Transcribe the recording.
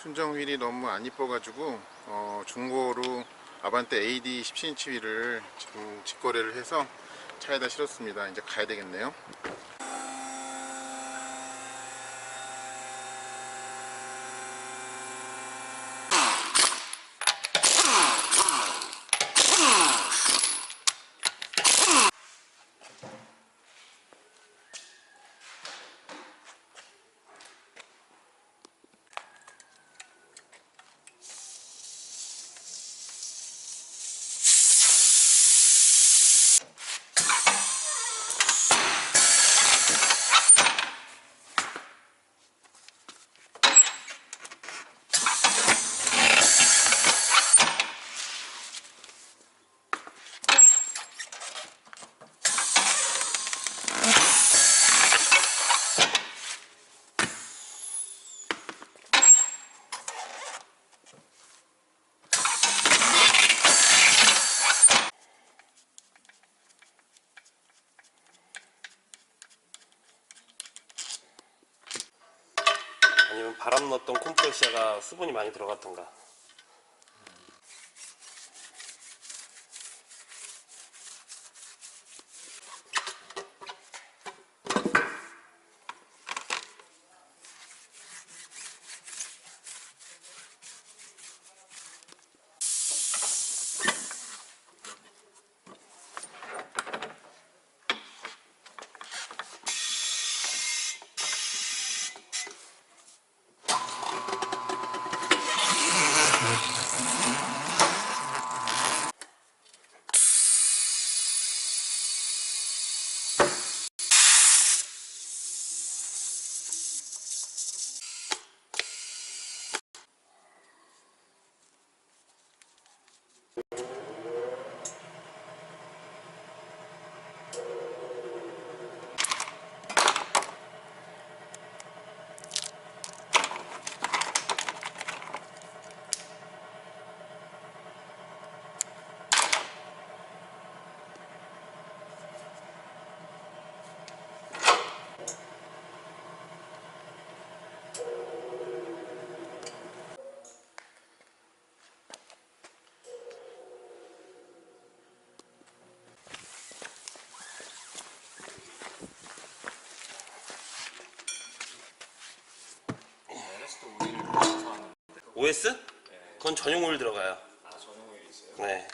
순정 휠이 너무 안 이뻐가지고 중고로 아반떼 AD 17인치 휠을 지금 직거래를 해서 차에다 실었습니다. 이제 가야 되겠네요. 아니면 바람 넣었던 컴프레셔가 수분이 많이 들어갔던가. OS? 네. 그건 전용 오일 들어가요. 아, 전용 오일이 있어요? 네.